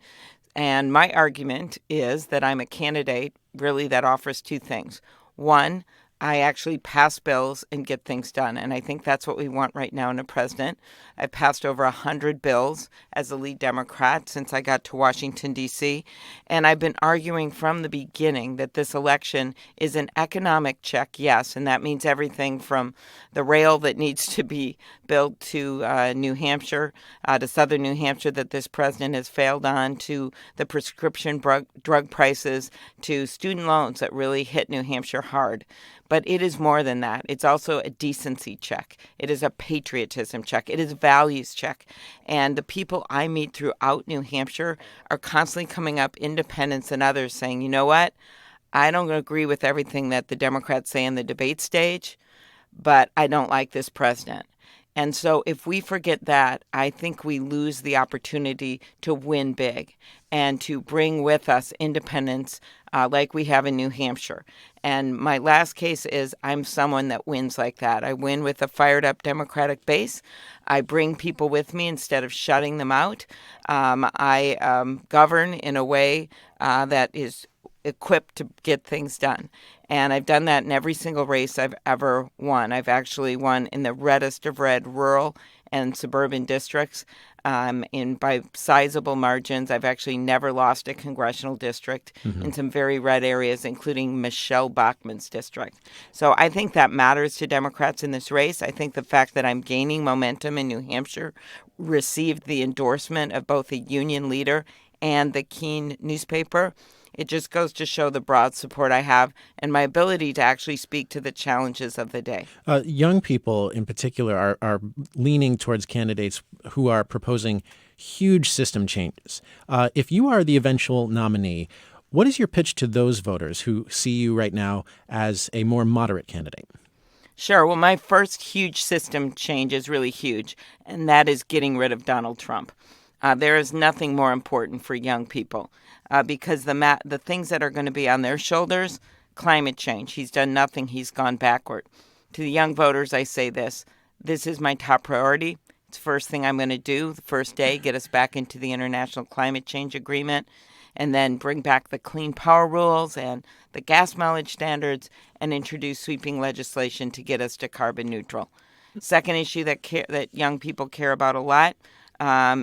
And my argument is that I'm a candidate really that offers two things. One, I actually pass bills and get things done. And I think that's what we want right now in a president. I've passed over 100 bills as the lead Democrat since I got to Washington, D.C. And I've been arguing from the beginning that this election is an economic check, yes. And that means everything from the rail that needs to be built to New Hampshire, to southern New Hampshire that this president has failed on, to the prescription drug prices, to student loans that really hit New Hampshire hard. But it is more than that. It's also a decency check. It is a patriotism check. It is a values check. And the people I meet throughout New Hampshire are constantly coming up, independents and others, saying, you know what? I don't agree with everything that the Democrats say in the debate stage, but I don't like this president. And so if we forget that, I think we lose the opportunity to win big and to bring with us independence like we have in New Hampshire. And my last case is I'm someone that wins like that. I win with a fired up Democratic base. I bring people with me instead of shutting them out. I govern in a way that is equipped to get things done. And I've done that in every single race I've ever won. I've actually won in the reddest of red rural and suburban districts by sizable margins. I've actually never lost a congressional district in some very red areas, including Michelle Bachmann's district. So I think that matters to Democrats in this race. I think the fact that I'm gaining momentum in New Hampshire received the endorsement of both a union leader and the Keene newspaper. It just goes to show the broad support I have and my ability to actually speak to the challenges of the day. Young people in particular are leaning towards candidates who are proposing huge system changes. If you are the eventual nominee, what is your pitch to those voters who see you right now as a more moderate candidate? Sure. Well, my first huge system change is really huge, and that is getting rid of Donald Trump. There is nothing more important for young people because the things that are going to be on their shoulders, climate change. He's done nothing. He's gone backward. To the young voters, I say this is my top priority. It's the first thing I'm going to do the first day, get us back into the International Climate Change Agreement, and then bring back the clean power rules and the gas mileage standards and introduce sweeping legislation to get us to carbon neutral. Second issue that young people care about a lot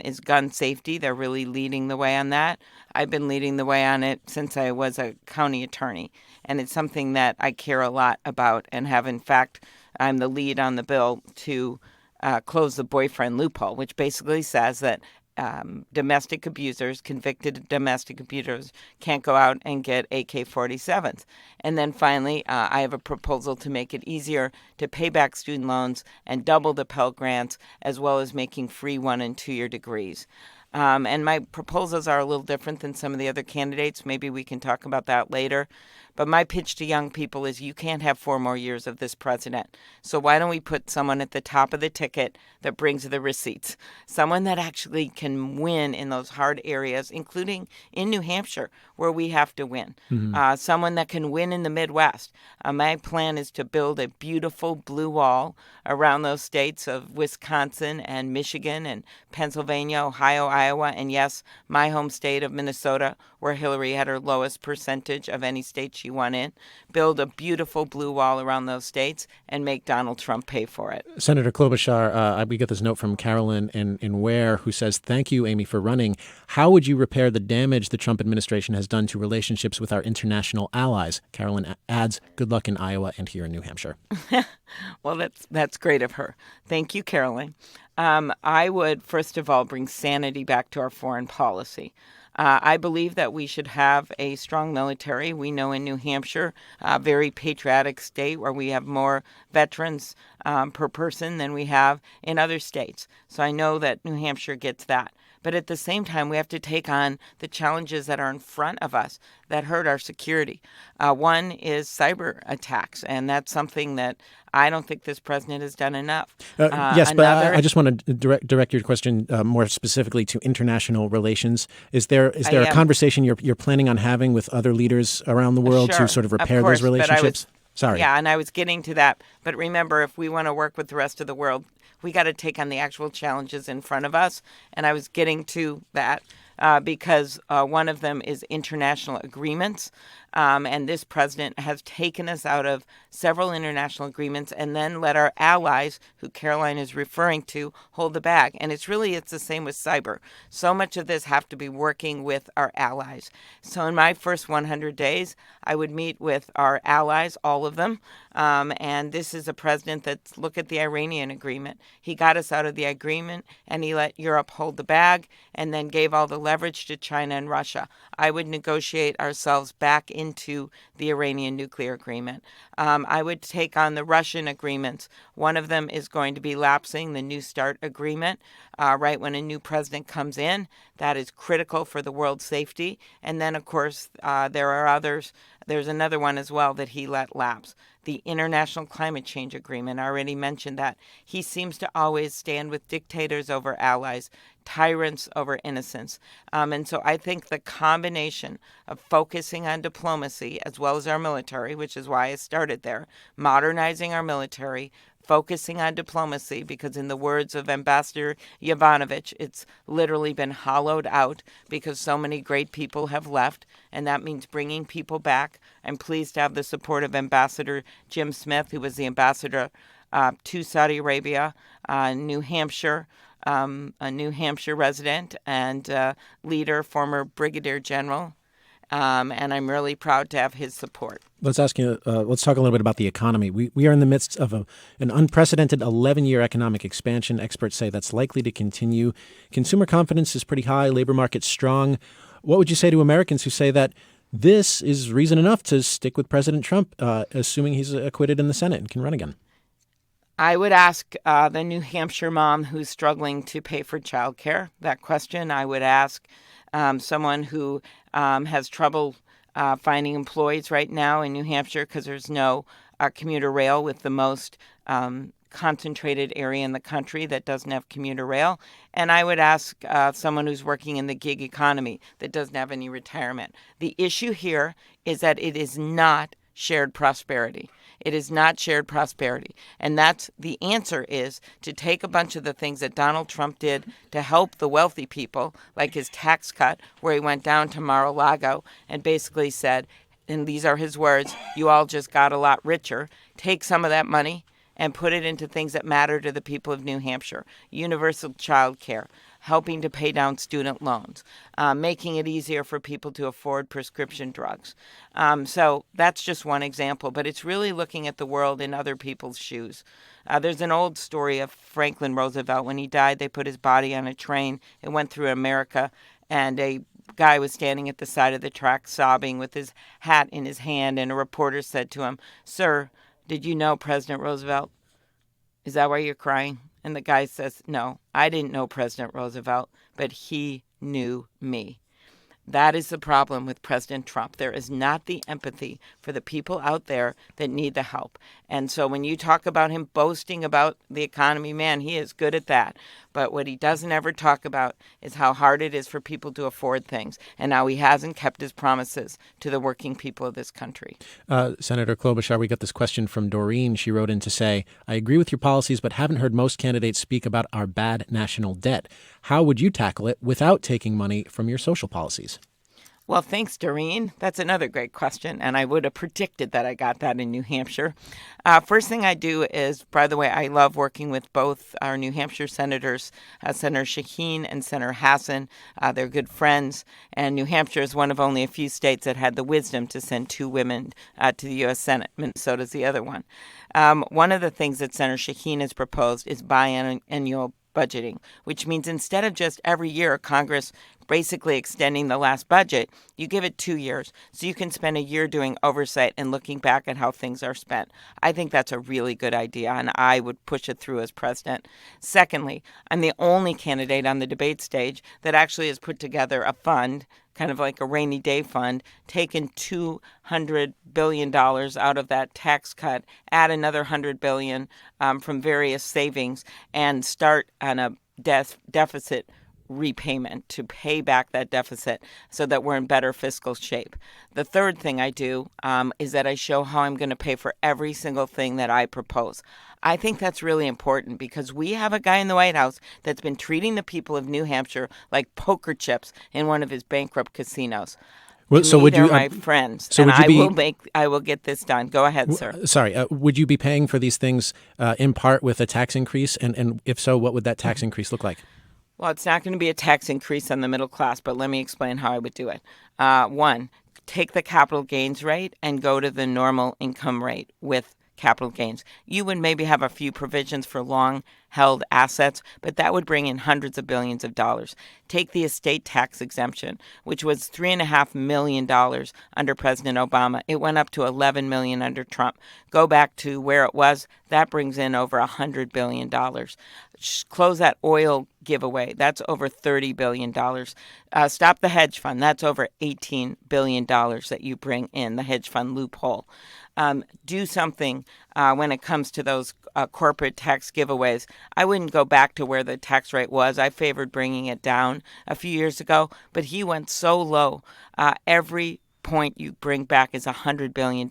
is gun safety. They're really leading the way on that. I've been leading the way on it since I was a county attorney, and it's something that I care a lot about and have, in fact, I'm the lead on the bill to close the boyfriend loophole, which basically says that domestic abusers, convicted domestic abusers, can't go out and get AK-47s. And then finally, I have a proposal to make it easier to pay back student loans and double the Pell Grants, as well as making free 1- and 2-year degrees. And my proposals are a little different than some of the other candidates. Maybe we can talk about that later. But my pitch to young people is you can't have 4 more years of this president. So why don't we put someone at the top of the ticket that brings the receipts? Someone that actually can win in those hard areas, including in New Hampshire, where we have to win. Someone that can win in the Midwest. My plan is to build a beautiful blue wall around those states of Wisconsin and Michigan and Pennsylvania, Ohio, Iowa, and yes, my home state of Minnesota, where Hillary had her lowest percentage of any state she won in. Build a beautiful blue wall around those states and make Donald Trump pay for it. Senator Klobuchar, we get this note from Carolyn in Ware, who says, "Thank you, Amy, for running. How would you repair the damage the Trump administration has done to relationships with our international allies?" Carolyn adds, "Good luck in Iowa and here in New Hampshire." Well, that's great of her. Thank you, Caroline. I would, first of all, bring sanity back to our foreign policy. I believe that we should have a strong military. We know in New Hampshire, a very patriotic state where we have more veterans per person than we have in other states. So I know that New Hampshire gets that. But at the same time, we have to take on the challenges that are in front of us that hurt our security. One is cyber attacks, and that's something that I don't think this president has done enough. Yes, but I just want to direct your question more specifically to international relations. Is there a conversation you're planning on having with other leaders around the world to sort of repair those relationships? Sorry. Yeah, and I was getting to that. But remember, if we want to work with the rest of the world, we got to take on the actual challenges in front of us. And I was getting to that because one of them is international agreements. And this president has taken us out of several international agreements and then let our allies, who Caroline is referring to, hold the bag. And it's the same with cyber. So much of this have to be working with our allies. So in my first 100 days, I would meet with our allies, all of them. And this is a president that's, look at the Iranian agreement. He got us out of the agreement and he let Europe hold the bag and then gave all the leverage to China and Russia. I would negotiate ourselves back into the Iranian nuclear agreement. I would take on the Russian agreements. One of them is going to be lapsing, the New START agreement, right when a new president comes in. That is critical for the world's safety. And then, of course, there are others. There's another one as well that he let lapse. The International Climate Change Agreement, I already mentioned that. He seems to always stand with dictators over allies, tyrants over innocents. And so I think the combination of focusing on diplomacy as well as our military, which is why I started there, modernizing our military, focusing on diplomacy, because in the words of Ambassador Yovanovitch, it's literally been hollowed out because so many great people have left, and that means bringing people back. I'm pleased to have the support of Ambassador Jim Smith, who was the ambassador to Saudi Arabia, New Hampshire, a New Hampshire resident and leader, former brigadier general. And I'm really proud to have his support. Let's talk a little bit about the economy. We are in the midst of an unprecedented 11-year economic expansion. Experts say that's likely to continue. Consumer confidence is pretty high, labor market's strong. What would you say to Americans who say that this is reason enough to stick with President Trump, assuming he's acquitted in the Senate and can run again? I would ask the New Hampshire mom who's struggling to pay for childcare that question. I would ask someone who has trouble finding employees right now in New Hampshire because there's no commuter rail, with the most concentrated area in the country that doesn't have commuter rail. And I would ask someone who's working in the gig economy that doesn't have any retirement. The issue here is that it is not shared prosperity. It is not shared prosperity. And that's the answer, is to take a bunch of the things that Donald Trump did to help the wealthy people, like his tax cut, where he went down to Mar-a-Lago and basically said, and these are his words, "You all just got a lot richer." Take some of that money and put it into things that matter to the people of New Hampshire. Universal child care, helping to pay down student loans, making it easier for people to afford prescription drugs. So that's just one example, but it's really looking at the world in other people's shoes. There's an old story of Franklin Roosevelt. When he died, they put his body on a train. It went through America, and a guy was standing at the side of the track sobbing with his hat in his hand, and a reporter said to him, "Sir, did you know President Roosevelt? Is that why you're crying?" And the guy says, "No, I didn't know President Roosevelt, but he knew me. That is the problem with President Trump. There is not the empathy for the people out there that need the help. And so when you talk about him boasting about the economy, man, he is good at that. But what he doesn't ever talk about is how hard it is for people to afford things. And now he hasn't kept his promises to the working people of this country. Senator Klobuchar, we got this question from Doreen. She wrote in to say, I agree with your policies, but haven't heard most candidates speak about our bad national debt. How would you tackle it without taking money from your social policies? Well, thanks, Doreen. That's another great question, and I would have predicted that I got that in New Hampshire. First thing I do is, by the way, I love working with both our New Hampshire senators, Senator Shaheen and Senator Hassan. They're good friends, and New Hampshire is one of only a few states that had the wisdom to send 2 women to the U.S. Senate. Minnesota's the other one. One of the things that Senator Shaheen has proposed is biennial budgeting, which means instead of just every year Congress basically extending the last budget, you give it 2 years. So you can spend a year doing oversight and looking back at how things are spent. I think that's a really good idea, and I would push it through as president. Secondly, I'm the only candidate on the debate stage that actually has put together a fund, kind of like a rainy day fund, taken $200 billion out of that tax cut, add another $100 billion from various savings, and start on a deficit repayment to pay back that deficit so that we're in better fiscal shape. The third thing I do is that I show how I'm going to pay for every single thing that I propose. I think that's really important because we have a guy in the White House that's been treating the people of New Hampshire like poker chips in one of his bankrupt casinos. Well, so would they're you, my friends, so and would you I will get this done. Go ahead, sir. Sorry, would you be paying for these things in part with a tax increase? And if so, what would that tax increase look like? Well, it's not going to be a tax increase on the middle class, but let me explain how I would do it. One, take the capital gains rate and go to the normal income rate with capital gains. You would maybe have a few provisions for long-held assets, but that would bring in hundreds of billions of dollars. Take the estate tax exemption, which was $3.5 million under President Obama. It went up to $11 million under Trump. Go back to where it was. That brings in over $100 billion. Close that oil giveaway. That's over $30 billion. Stop the hedge fund. That's over $18 billion that you bring in, the hedge fund loophole. Do something when it comes to those corporate tax giveaways. I wouldn't go back to where the tax rate was. I favored bringing it down a few years ago, but he went so low. Every point you bring back is $100 billion.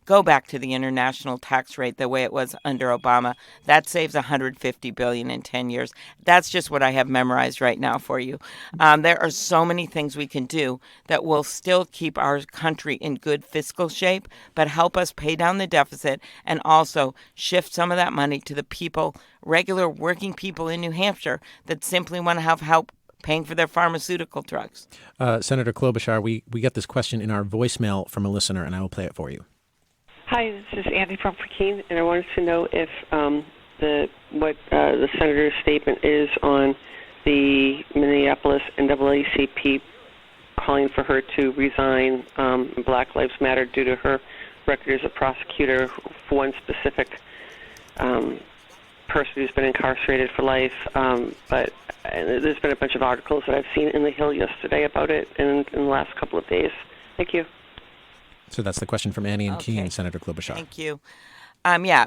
Go back to the international tax rate the way it was under Obama. That saves $150 billion in 10 years. That's just what I have memorized right now for you. There are so many things we can do that will still keep our country in good fiscal shape, but help us pay down the deficit and also shift some of that money to the people, regular working people in New Hampshire that simply want to have help paying for their pharmaceutical drugs. Senator Klobuchar, we get this question in our voicemail from a listener, and I will play it for you. Hi, this is Andy from Keene, and I wanted to know if the senator's statement is on the Minneapolis NAACP calling for her to resign Black Lives Matter due to her record as a prosecutor for one specific person who's been incarcerated for life, but there's been a bunch of articles that I've seen in The Hill yesterday about it in the last couple of days. Thank you. So that's the question from Annie and Keene, Senator Klobuchar. Thank you.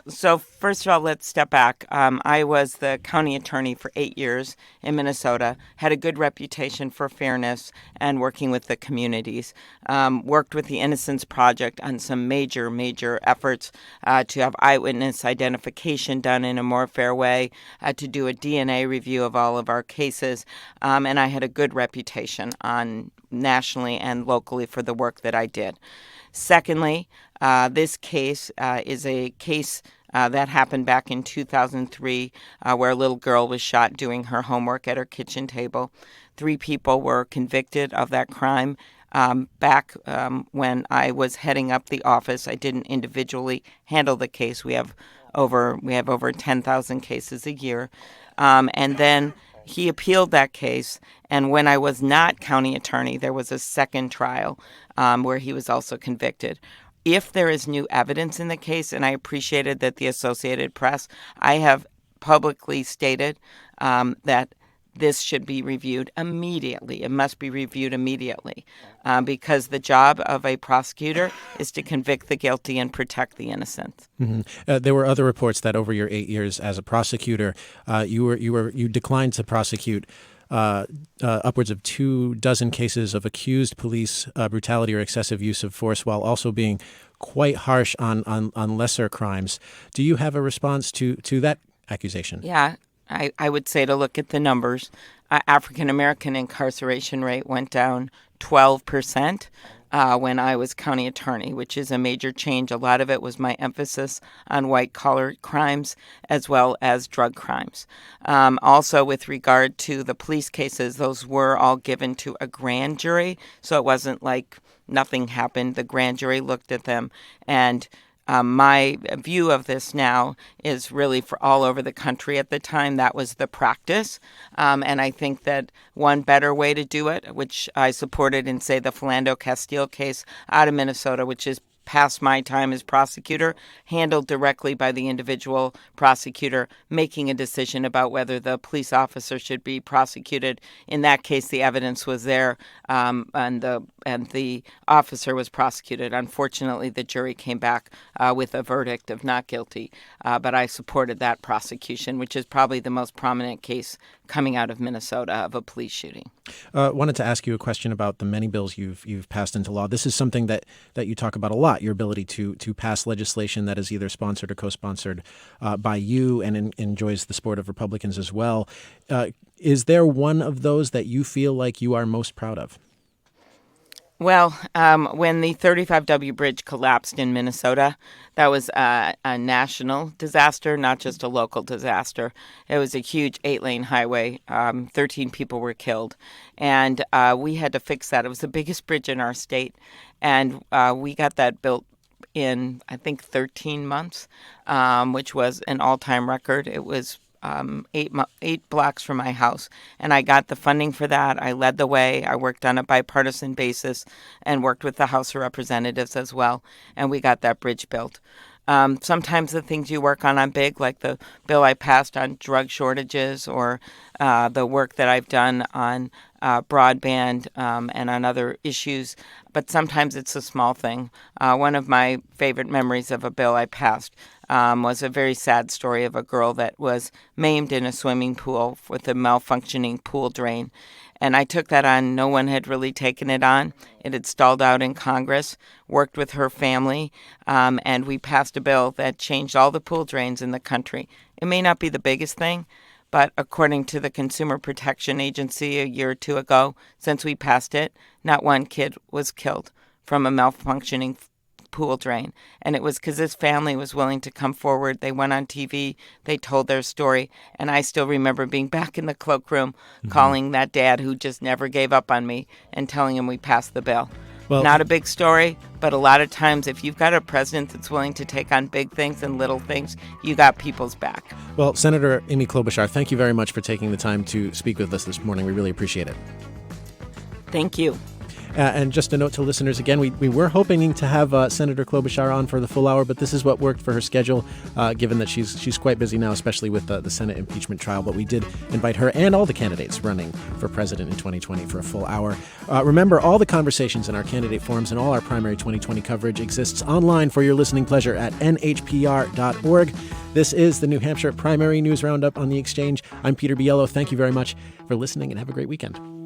So first of all, let's step back. I was the county attorney for 8 years in Minnesota, had a good reputation for fairness and working with the communities. Worked with the Innocence Project on some major efforts to have eyewitness identification done in a more fair way, to do a DNA review of all of our cases. And I had a good reputation nationally and locally for the work that I did. Secondly, this case is a case that happened back in 2003 where a little girl was shot doing her homework at her kitchen table. 3 people were convicted of that crime. Back when I was heading up the office, I didn't individually handle the case. We have over 10,000 cases a year. And then he appealed that case, and when I was not county attorney, there was a second trial where he was also convicted. If there is new evidence in the case, and I appreciated that the Associated Press, I have publicly stated that this should be reviewed immediately. It must be reviewed immediately because the job of a prosecutor is to convict the guilty and protect the innocent. There were other reports that over your 8 years as a prosecutor, you declined to prosecute upwards of 24 cases of accused police brutality or excessive use of force, while also being quite harsh on lesser crimes. Do you have a response to that accusation? Yeah, I would say to look at the numbers. African-American incarceration rate went down 12% when I was county attorney, which is a major change. A lot of it was my emphasis on white-collar crimes as well as drug crimes. Also, with regard to the police cases, those were all given to a grand jury, so it wasn't like nothing happened. The grand jury looked at them, and my view of this now is really for all over the country. At the time, that was the practice. And I think that one better way to do it, which I supported in, say, the Philando Castile case out of Minnesota, which is past my time as prosecutor, handled directly by the individual prosecutor, making a decision about whether the police officer should be prosecuted. In that case, the evidence was there, and the officer was prosecuted. Unfortunately, the jury came back with a verdict of not guilty, but I supported that prosecution, which is probably the most prominent case coming out of Minnesota of a police shooting. Wanted to ask you a question about the many bills you've passed into law. This is something that you talk about a lot, your ability to pass legislation that is either sponsored or co-sponsored by you and enjoys the support of Republicans as well. Is there one of those that you feel like you are most proud of? Well, when the 35W bridge collapsed in Minnesota, that was a national disaster, not just a local disaster. It was a huge 8-lane highway. 13 people were killed, and we had to fix that. It was the biggest bridge in our state, and we got that built in, I think, 13 months, which was an all-time record. It was 8 blocks from my house, and I got the funding for that. I led the way. I worked on a bipartisan basis and worked with the House of Representatives as well, and we got that bridge built. Sometimes the things you work on big, like the bill I passed on drug shortages or the work that I've done on broadband and on other issues, but sometimes it's a small thing. One of my favorite memories of a bill I passed was a very sad story of a girl that was maimed in a swimming pool with a malfunctioning pool drain. And I took that on. No one had really taken it on. It had stalled out in Congress, worked with her family, and we passed a bill that changed all the pool drains in the country. It may not be the biggest thing, but according to the Consumer Protection Agency a year or two ago, since we passed it, not one kid was killed from a malfunctioning pool drain. And it was because this family was willing to come forward. They went on TV. They told their story. And I still remember being back in the cloakroom, calling that dad who just never gave up on me and telling him we passed the bill. Well, not a big story, but a lot of times if you've got a president that's willing to take on big things and little things, you got people's back. Well, Senator Amy Klobuchar, thank you very much for taking the time to speak with us this morning. We really appreciate it. Thank you. And just a note to listeners, again, we were hoping to have Senator Klobuchar on for the full hour, but this is what worked for her schedule, given that she's quite busy now, especially with the Senate impeachment trial. But we did invite her and all the candidates running for president in 2020 for a full hour. Remember, all the conversations in our candidate forums and all our primary 2020 coverage exists online for your listening pleasure at NHPR.org. This is the New Hampshire Primary News Roundup on the Exchange. I'm Peter Biello. Thank you very much for listening and have a great weekend.